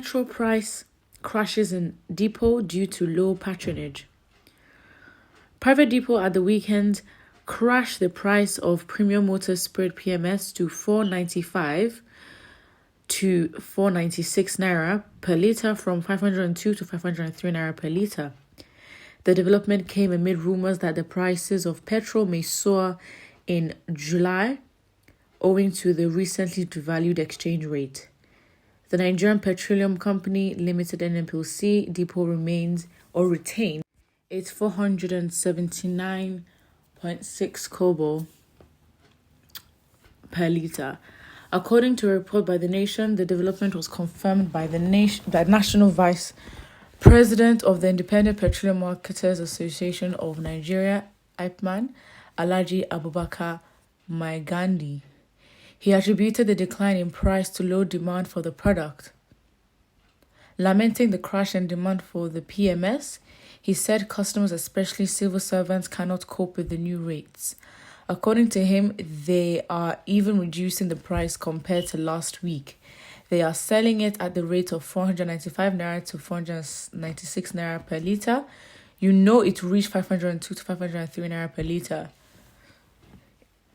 Petrol price crashes in depot due to low patronage. Private depot at the weekend crashed the price of premium motor spirit PMS to 495 to 496 naira per litre from 502 to 503 naira per litre. The development came amid rumours that the prices of petrol may soar in July owing to the recently devalued exchange rate. The Nigerian Petroleum Company Limited NNPC depot retained its 479.6 kobo per litre. According to a report by The Nation, the development was confirmed by the National Vice President of the Independent Petroleum Marketers Association of Nigeria, IPMAN, Alhaji Abubakar Maigandi. He attributed the decline in price to low demand for the product. Lamenting the crash in demand for the PMS, he said customers, especially civil servants, cannot cope with the new rates. According to him, they are even reducing the price compared to last week. They are selling it at the rate of 495 naira to 496 naira per litre. You know it reached 502 to 503 naira per litre.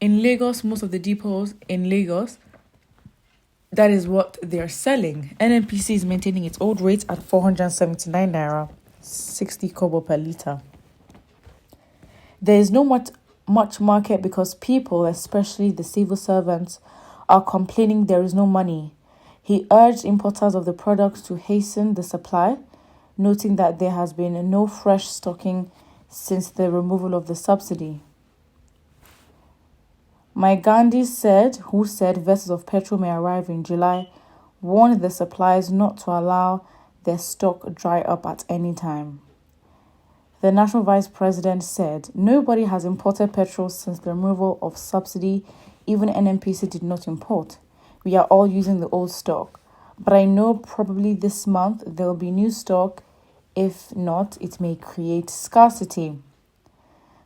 In Lagos, most of the depots in Lagos, that is what they are selling. NNPC is maintaining its old rate at 479 naira, 60 kobo per litre. There is no much market because people, especially the civil servants, are complaining there is no money. He urged importers of the products to hasten the supply, noting that there has been no fresh stocking since the removal of the subsidy. Maigandi who said vessels of petrol may arrive in July, warned the suppliers not to allow their stock dry up at any time. The National Vice President said, nobody has imported petrol since the removal of subsidy. Even NNPC did not import. We are all using the old stock. But I know probably this month there will be new stock. If not, it may create scarcity.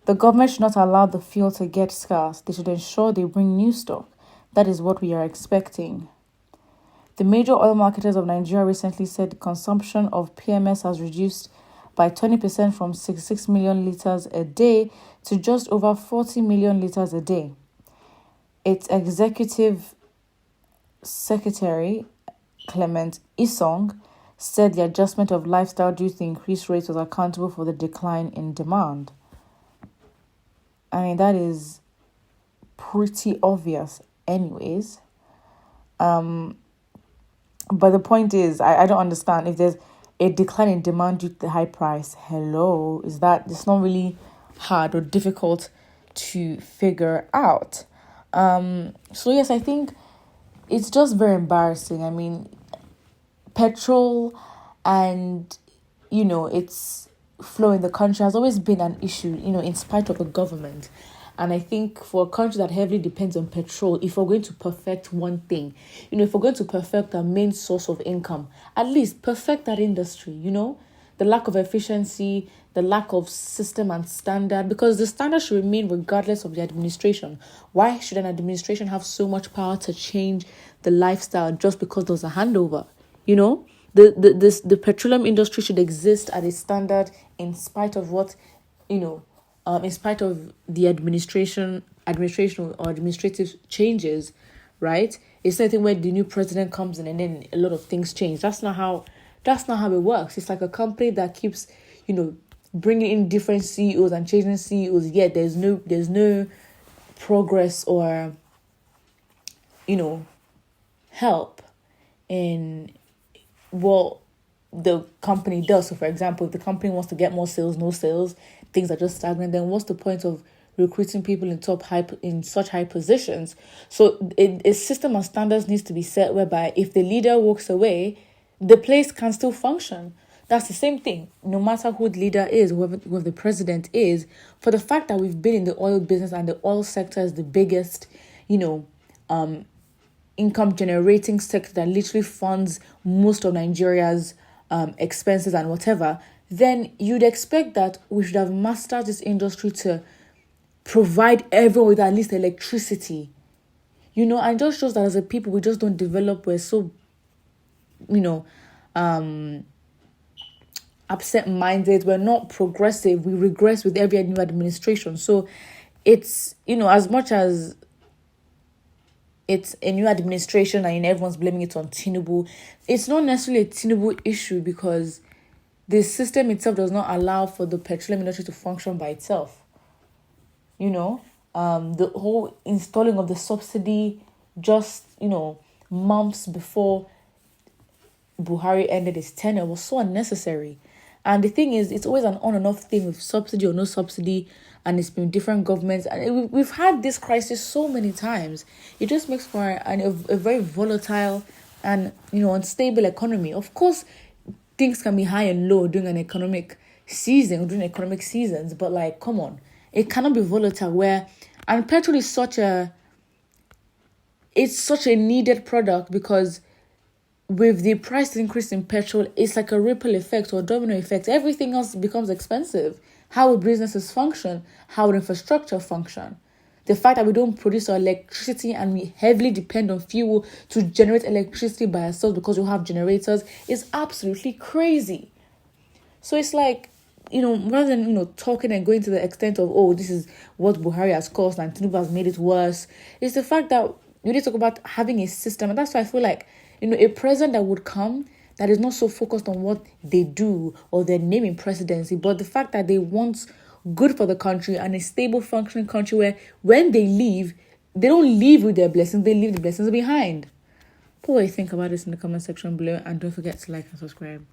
The government should not allow the fuel to get scarce. They should ensure they bring new stock. That is what we are expecting. The major oil marketers of Nigeria recently said the consumption of PMS has reduced by 20% from 66 million litres a day to just over 40 million litres a day. Its executive secretary, Clement Isong, said the adjustment of lifestyle due to the increased rates was accountable for the decline in demand. I mean, that is pretty obvious anyways. But the point is, I don't understand if there's a decline in demand due to the high price. Hello, it's not really hard or difficult to figure out. So yes, I think it's just very embarrassing. I mean, petrol and, its flow in the country has always been an issue, in spite of the government. And I think for a country that heavily depends on petrol, if we're going to perfect one thing, if we're going to perfect our main source of income, at least perfect that industry, the lack of efficiency, the lack of system and standard, because the standard should remain regardless of the administration. Why should an administration have so much power to change the lifestyle just because there's a handover? The petroleum industry should exist at a standard in spite of what, in spite of the administration or administrative changes, right? It's nothing where the new president comes in and then a lot of things change. That's not how it works. It's like a company that keeps, bringing in different CEOs and changing CEOs. Yet there's no progress or, help in what the company does. So, for example, if the company wants to get more sales, no sales, things are just stagnant, then what's the point of recruiting people in such high positions? So a system and standards needs to be set whereby if the leader walks away, the place can still function. That's the same thing, no matter who the leader is, whoever the president is. For the fact that we've been in the oil business and the oil sector is the biggest, income generating sector that literally funds most of Nigeria's expenses and whatever, then you'd expect that we should have mastered this industry to provide everyone with at least electricity. And just shows that as a people, we just don't develop. We're so, absent-minded, we're not progressive, we regress with every new administration. So it's, as much as it's a new administration and everyone's blaming it on Tinubu, it's not necessarily a Tinubu issue, because the system itself does not allow for the petroleum industry to function by itself. The whole installing of the subsidy just, months before Buhari ended his tenure was so unnecessary. And the thing is, it's always an on and off thing with subsidy or no subsidy, and it's been different governments. And we've had this crisis so many times. It just makes for a very volatile and, unstable economy. Of course, things can be high and low during an economic season or during economic seasons, but come on. It cannot be volatile and petrol is such a needed product, because with the price increase in petrol, it's like a ripple effect or domino effect. Everything else becomes expensive. How will businesses function? How will infrastructure function? The fact that we don't produce our electricity and we heavily depend on fuel to generate electricity by ourselves because we have generators is absolutely crazy. So it's like, rather than, talking and going to the extent of, oh, this is what Buhari has caused and Tinubu has made it worse, it's the fact that you need to talk about having a system. And that's why I feel like, a president that would come that is not so focused on what they do or their name in presidency, but the fact that they want good for the country and a stable, functioning country where when they leave, they don't leave with their blessings, they leave the blessings behind. Put what you think about this in the comment section below, and don't forget to like and subscribe.